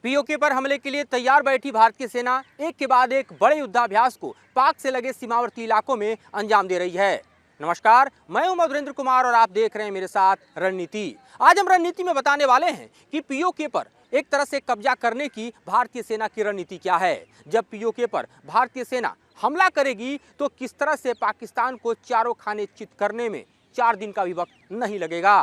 PoK पर हमले के लिए तैयार बैठी भारतीय सेना एक के बाद एक बड़े युद्धाभ्यास को पाक से लगे सीमावर्ती इलाकों में अंजाम दे रही है। नमस्कार, मैं हूं मधुरेंद्र कुमार और आप देख रहे हैं मेरे साथ रणनीति। आज हम रणनीति में बताने वाले हैं कि पीओके पर एक तरह से कब्जा करने की भारतीय सेना की रणनीति क्या है। जब पीओके पर भारतीय सेना हमला करेगी तो किस तरह से पाकिस्तान को चारों खाने चित करने में 4 दिन का भी वक्त नहीं लगेगा,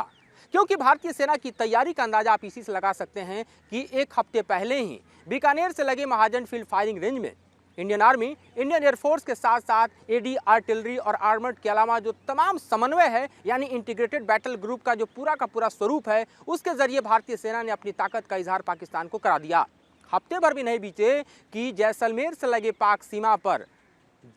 क्योंकि भारतीय सेना की तैयारी का अंदाजा आप इसी से लगा सकते हैं कि एक हफ्ते पहले ही बीकानेर से लगे महाजन फील्ड फायरिंग रेंज में इंडियन आर्मी, इंडियन एयरफोर्स के साथ साथ एडी, आर्टिलरी और आर्मर्ड के अलावा जो तमाम समन्वय है यानी इंटीग्रेटेड बैटल ग्रुप का जो पूरा का पूरा स्वरूप है, उसके जरिए भारतीय सेना ने अपनी ताकत का इजहार पाकिस्तान को करा दिया। हफ्ते भर भी नहीं बीते कि जैसलमेर से लगे पाक सीमा पर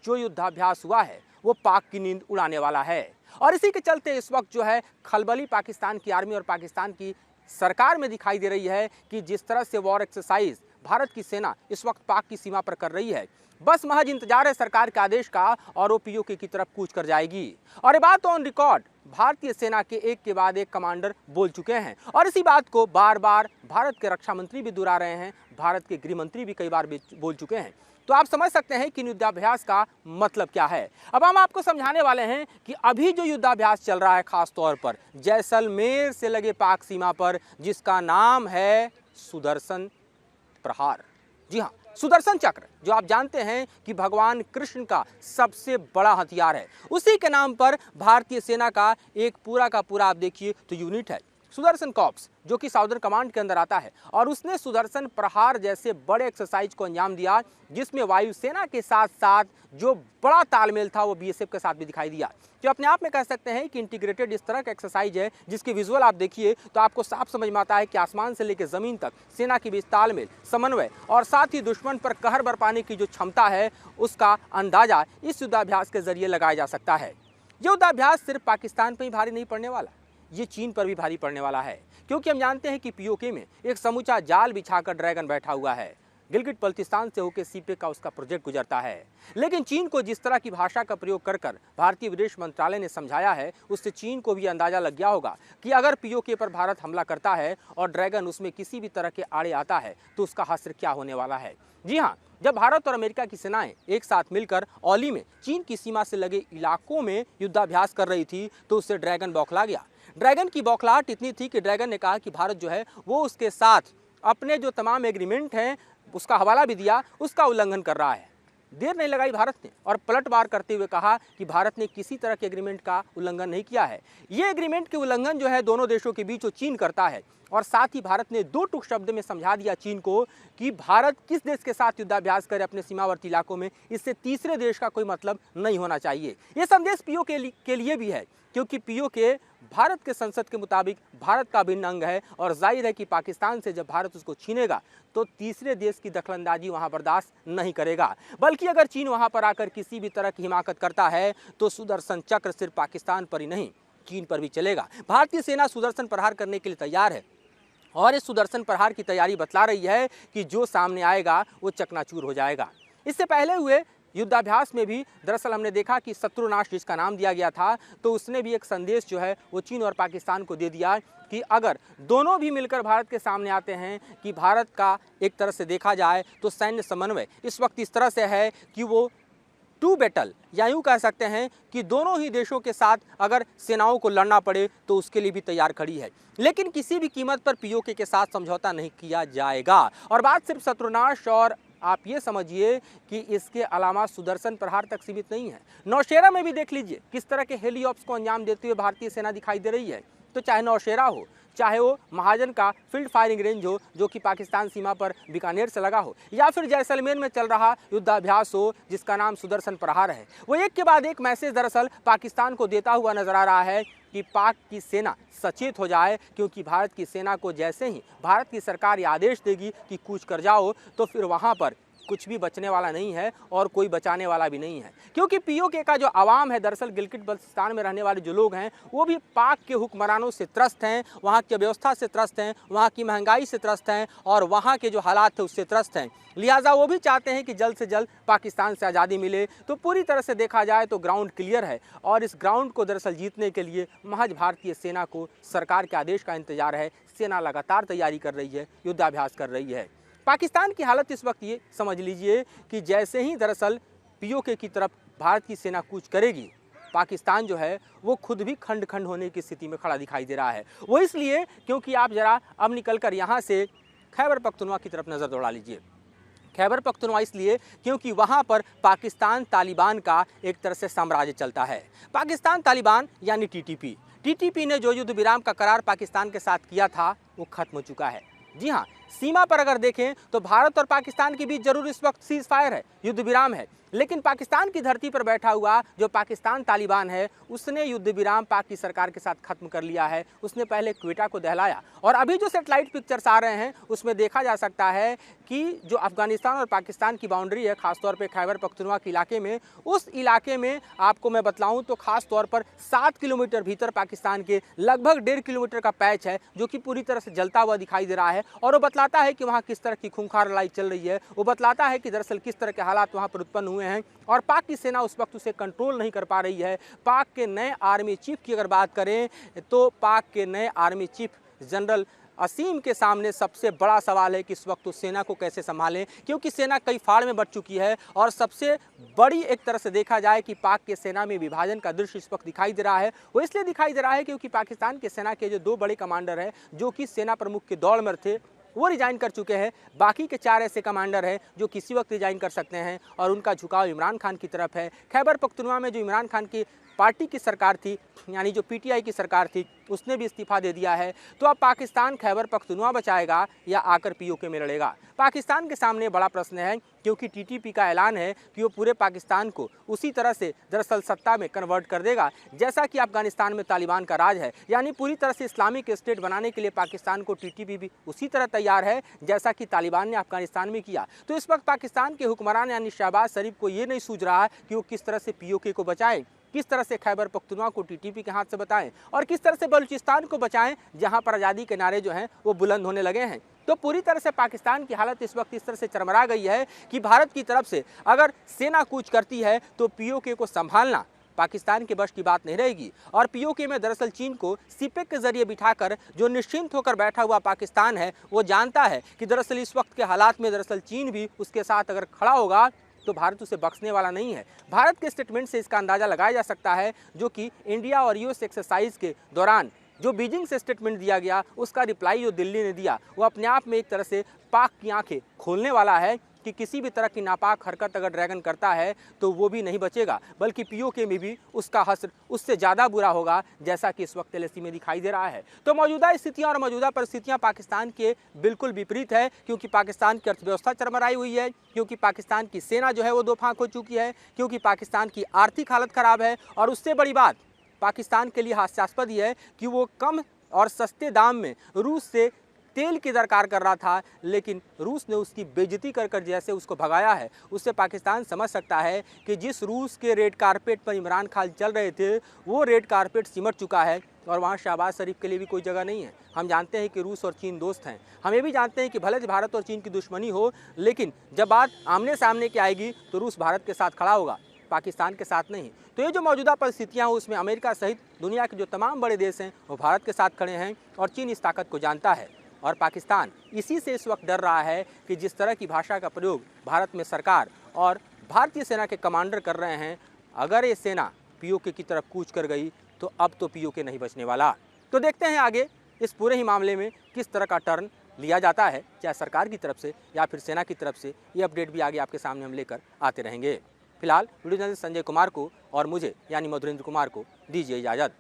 जो युद्धाभ्यास हुआ है वो पाक की नींद उड़ाने वाला है। और इसी के चलते इस वक्त जो है खलबली पाकिस्तान की आर्मी और पाकिस्तान की सरकार में दिखाई दे रही है कि जिस तरह से वॉर एक्सरसाइज भारत की सेना इस वक्त पाक की सीमा पर कर रही है, बस महज इंतजार है सरकार के आदेश का और वो पीओके की तरफ कूच कर जाएगी। और ये बात ऑन रिकॉर्ड भारतीय सेना के एक के बाद एक कमांडर बोल चुके हैं और इसी बात को बार बार भारत के रक्षा मंत्री भी दोहरा रहे हैं, भारत के गृह मंत्री भी कई बार बोल चुके हैं। तो आप समझ सकते हैं कि युद्धाभ्यास का मतलब क्या है। अब हम आपको समझाने वाले हैं कि अभी जो युद्धाभ्यास चल रहा है खास तौर पर जैसलमेर से लगे पाक सीमा पर, जिसका नाम है सुदर्शन प्रहार। जी हाँ, सुदर्शन चक्र, जो आप जानते हैं कि भगवान कृष्ण का सबसे बड़ा हथियार है, उसी के नाम पर भारतीय सेना का एक पूरा का पूरा आप देखिए तो यूनिट है सुदर्शन कॉर्प्स, जो कि साउदर्न कमांड के अंदर आता है। और उसने सुदर्शन प्रहार जैसे बड़े एक्सरसाइज को अंजाम दिया, जिसमें वायुसेना के साथ साथ जो बड़ा तालमेल था वो बीएसएफ के साथ भी दिखाई दिया। जो अपने आप में कह सकते हैं कि इंटीग्रेटेड इस तरह का एक्सरसाइज है जिसके विजुअल आप देखिए तो आपको साफ समझ में आता है कि आसमान से लेकर जमीन तक सेना के बीच तालमेल, समन्वय और साथ ही दुश्मन पर कहर बरपाने की जो क्षमता है उसका अंदाजा इस युद्धाभ्यास के जरिए लगाया जा सकता है। ये युद्धाभ्यास सिर्फ पाकिस्तान पर ही भारी नहीं पड़ने वाला, ये चीन पर भी भारी पड़ने वाला है, क्योंकि हम जानते हैं कि पीओके में एक समूचा जाल बिछाकर ड्रैगन बैठा हुआ है। गिलगिट बल्तिस्तान से होकर सीपे का उसका प्रोजेक्ट गुजरता है। लेकिन चीन को जिस तरह की भाषा का प्रयोग कर भारतीय विदेश मंत्रालय ने समझाया है, उससे चीन को भी अंदाजा लग गया होगा कि अगर पीओके पर भारत हमला करता है और ड्रैगन उसमें किसी भी तरह के आड़े आता है तो उसका हश्र क्या होने वाला है। जी हाँ, जब भारत और अमेरिका की सेनाएं एक साथ मिलकर औली में चीन की सीमा से लगे इलाकों में युद्धाभ्यास कर रही थी तो उससे ड्रैगन बौखला गया। ड्रैगन की बौखलाहट इतनी थी कि ड्रैगन ने कहा कि भारत जो है वो उसके साथ अपने जो तमाम एग्रीमेंट हैं उसका हवाला भी दिया, उसका उल्लंघन कर रहा है। देर नहीं लगाई भारत ने और पलटवार करते हुए कहा कि भारत ने किसी तरह के एग्रीमेंट का उल्लंघन नहीं किया है। ये एग्रीमेंट के उल्लंघन जो है दोनों देशों के बीच वो चीन करता है। और साथ ही भारत ने 2 टूक शब्द में समझा दिया चीन को कि भारत किस देश के साथ युद्धाभ्यास करे अपने सीमावर्ती इलाकों में, इससे तीसरे देश का कोई मतलब नहीं होना चाहिए। ये संदेश पीओके के लिए भी है, क्योंकि पीओके भारत के संसद के मुताबिक भारत का अभिन्न अंग है और जाहिर है कि पाकिस्तान से जब भारत उसको छीनेगा तो तीसरे देश की दखलंदाजी वहां बर्दाश्त नहीं करेगा। बल्कि अगर चीन वहां पर आकर किसी भी तरह की हिमाकत करता है तो सुदर्शन चक्र सिर्फ पाकिस्तान पर ही नहीं, चीन पर भी चलेगा। भारतीय सेना सुदर्शन प्रहार करने के लिए तैयार है और इस सुदर्शन प्रहार की तैयारी बतला रही है कि जो सामने आएगा वो चकनाचूर हो जाएगा। इससे पहले हुए युद्धाभ्यास में भी दरअसल हमने देखा कि शत्रुनाश जिसका नाम दिया गया था, तो उसने भी एक संदेश जो है वो चीन और पाकिस्तान को दे दिया कि अगर दोनों भी मिलकर भारत के सामने आते हैं कि भारत का एक तरह से देखा जाए तो सैन्य समन्वय इस वक्त इस तरह से है कि वो टू बैटल या यूँ कह सकते हैं कि दोनों ही देशों के साथ अगर सेनाओं को लड़ना पड़े तो उसके लिए भी तैयार खड़ी है। लेकिन किसी भी कीमत पर पीओके के साथ समझौता नहीं किया जाएगा। और बात सिर्फ शत्रुनाश और आप ये समझिए कि इसके अलावा सुदर्शन प्रहार तक सीमित नहीं है। नौशेरा में भी देख लीजिए किस तरह के हेलीऑप्स को अंजाम देते हुए भारतीय सेना दिखाई दे रही है। तो चाहे नौशेरा हो, चाहे वो महाजन का फील्ड फायरिंग रेंज हो जो कि पाकिस्तान सीमा पर बीकानेर से लगा हो, या फिर जैसलमेर में चल रहा युद्धाभ्यास हो जिसका नाम सुदर्शन प्रहार है, वो एक के बाद एक मैसेज दरअसल पाकिस्तान को देता हुआ नजर आ रहा है कि पाक की सेना सचेत हो जाए, क्योंकि भारत की सेना को जैसे ही भारत की सरकार ये आदेश देगी कि कूच कर जाओ तो फिर वहाँ पर कुछ भी बचने वाला नहीं है और कोई बचाने वाला भी नहीं है। क्योंकि पीओके का जो आवाम है, दरअसल गिलगिट बल्तिस्तान में रहने वाले जो लोग हैं वो भी पाक के हुक्मरानों से त्रस्त हैं, वहाँ की व्यवस्था से त्रस्त हैं, वहाँ की महंगाई से त्रस्त हैं और वहाँ के जो हालात थे उससे त्रस्त हैं। लिहाजा वो भी चाहते हैं कि जल्द से जल्द पाकिस्तान से आज़ादी मिले। तो पूरी तरह से देखा जाए तो ग्राउंड क्लियर है और इस ग्राउंड को दरअसल जीतने के लिए महज भारतीय सेना को सरकार के आदेश का इंतजार है। सेना लगातार तैयारी कर रही है, युद्धाभ्यास कर रही है। पाकिस्तान की हालत इस वक्त ये समझ लीजिए कि जैसे ही दरअसल पीओके की तरफ भारत की सेना कूच करेगी, पाकिस्तान जो है वो खुद भी खंड खंड होने की स्थिति में खड़ा दिखाई दे रहा है। वो इसलिए क्योंकि आप जरा अब निकलकर यहाँ से खैबर पख्तूनख्वा की तरफ नज़र दौड़ा लीजिए। खैबर पख्तूनख्वा इसलिए क्योंकि वहाँ पर पाकिस्तान तालिबान का एक तरह से साम्राज्य चलता है। पाकिस्तान तालिबान यानी टीटीपी ने जो युद्ध विराम का करार पाकिस्तान के साथ किया था वो खत्म हो चुका है। जी हाँ, सीमा पर अगर देखें तो भारत और पाकिस्तान के बीच जरूर इस वक्त सीज फायर है, युद्ध विराम है, लेकिन पाकिस्तान की धरती पर बैठा हुआ जो पाकिस्तान तालिबान है उसने युद्ध विराम पाक की सरकार के साथ खत्म कर लिया है। उसने पहले क्वेटा को दहलाया और अभी जो सैटेलाइट पिक्चर्स आ रहे हैं उसमें देखा जा सकता है कि जो अफगानिस्तान और पाकिस्तान की बाउंड्री है, खासतौर पर खैबर पख्तूनख्वा के इलाके में, उस इलाके में आपको मैं बतलाऊं तो खास तौर पर 7 किलोमीटर भीतर पाकिस्तान के लगभग 1.5 किलोमीटर का पैच है जो कि पूरी तरह से जलता हुआ दिखाई दे रहा है। और वो बतलाता है कि वहाँ किस तरह की खूंखार लड़ाई चल रही है, वो बतलाता है कि दरअसल किस तरह के हालात वहाँ पर उत्पन्न हुए हैं और पाक की सेना उस वक्त उसे कंट्रोल नहीं कर पा रही है। पाक के नए आर्मी चीफ की अगर बात करें तो पाक के नए आर्मी चीफ जनरल असीम के सामने सबसे बड़ा सवाल है कि इस वक्त उस सेना को कैसे संभालें, क्योंकि सेना कई फाड़ में बट चुकी है। और सबसे बड़ी एक तरह से देखा जाए कि पाक के सेना में विभाजन का दृश्य इस वक्त दिखाई दे रहा है, वो इसलिए दिखाई दे रहा है क्योंकि पाकिस्तान के सेना के जो 2 बड़े कमांडर हैं जो कि सेना प्रमुख के दौड़ में थे वो रिजाइन कर चुके हैं। बाकी के 4 ऐसे कमांडर हैं जो किसी वक्त रिजाइन कर सकते हैं और उनका झुकाव इमरान खान की तरफ है। खैबर पख्तूनख्वा में जो इमरान खान की पार्टी की सरकार थी, यानी जो पीटीआई की सरकार थी, उसने भी इस्तीफा दे दिया है। तो अब पाकिस्तान खैबर पख्तूनख्वा बचाएगा या आकर पीओके में लड़ेगा? पाकिस्तान के सामने बड़ा प्रश्न है क्योंकि टीटीपी का ऐलान है कि वो पूरे पाकिस्तान को उसी तरह से दरअसल सत्ता में कन्वर्ट कर देगा जैसा कि अफगानिस्तान में तालिबान का राज है, यानी पूरी तरह से इस्लामिक स्टेट बनाने के लिए पाकिस्तान को टीटीपी भी उसी तरह तैयार है जैसा कि तालिबान ने अफगानिस्तान में किया। तो इस वक्त पाकिस्तान के हुक्मरान यानी शहबाज शरीफ को ये नहीं सूझ रहा कि वो किस तरह से पीओके को बचाएं, किस तरह से खैबर पख्तूनख्वा को टीटीपी के हाथ से बचाएं और किस तरह से बलूचिस्तान को बचाएं जहां पर आज़ादी के नारे जो हैं वो बुलंद होने लगे हैं। तो पूरी तरह से पाकिस्तान की हालत इस वक्त इस तरह से चरमरा गई है कि भारत की तरफ से अगर सेना कूच करती है तो पीओके को संभालना पाकिस्तान के बस की बात नहीं रहेगी। और पीओके में दरअसल चीन को सीपेक के जरिए बिठाकर जो निश्चिंत होकर बैठा हुआ पाकिस्तान है वो जानता है कि दरअसल इस वक्त के हालात में दरअसल चीन भी उसके साथ अगर खड़ा होगा तो भारत उसे बख्शने वाला नहीं है। भारत के स्टेटमेंट से इसका अंदाजा लगाया जा सकता है, जो कि इंडिया और यूएस एक्सरसाइज के दौरान जो बीजिंग से स्टेटमेंट दिया गया उसका रिप्लाई जो दिल्ली ने दिया वो अपने आप में एक तरह से पाक की आंखें खोलने वाला है कि किसी भी तरह की नापाक हरकत अगर ड्रैगन करता है तो वो भी नहीं बचेगा, बल्कि पीओके में भी उसका हश्र उससे ज़्यादा बुरा होगा जैसा कि इस वक्त एलएसी में दिखाई दे रहा है। तो मौजूदा स्थितियां और मौजूदा परिस्थितियां पाकिस्तान के बिल्कुल विपरीत है, क्योंकि पाकिस्तान की अर्थव्यवस्था चरमराई हुई है, क्योंकि पाकिस्तान की सेना जो है वो दो फांक हो चुकी है, क्योंकि पाकिस्तान की आर्थिक हालत ख़राब है और उससे बड़ी बात पाकिस्तान के लिए हास्यास्पद ही है कि वो कम और सस्ते दाम में रूस से तेल की दरकार कर रहा था, लेकिन रूस ने उसकी बेइज्जती कर कर जैसे उसको भगाया है उससे पाकिस्तान समझ सकता है कि जिस रूस के रेड कारपेट पर इमरान खान चल रहे थे वो रेड कारपेट सिमट चुका है और वहाँ शहबाज शरीफ के लिए भी कोई जगह नहीं है। हम जानते हैं कि रूस और चीन दोस्त हैं, हम ये भी जानते हैं कि भले भारत और चीन की दुश्मनी हो, लेकिन जब बात आमने सामने की आएगी तो रूस भारत के साथ खड़ा होगा, पाकिस्तान के साथ नहीं। तो ये जो मौजूदा परिस्थितियाँ हैं उसमें अमेरिका सहित दुनिया के जो तमाम बड़े देश हैं वो भारत के साथ खड़े हैं और चीन इस ताकत को जानता है और पाकिस्तान इसी से इस वक्त डर रहा है कि जिस तरह की भाषा का प्रयोग भारत में सरकार और भारतीय सेना के कमांडर कर रहे हैं, अगर ये सेना पीओके की तरफ कूच कर गई तो अब तो पीओके नहीं बचने वाला। तो देखते हैं आगे इस पूरे ही मामले में किस तरह का टर्न लिया जाता है, चाहे सरकार की तरफ से या फिर सेना की तरफ से। ये अपडेट भी आगे आपके सामने हम लेकर आते रहेंगे। फिलहाल वीडियो जर्नलिस्ट संजय कुमार को और मुझे यानी मधुरेंद्र कुमार को दीजिए इजाज़त।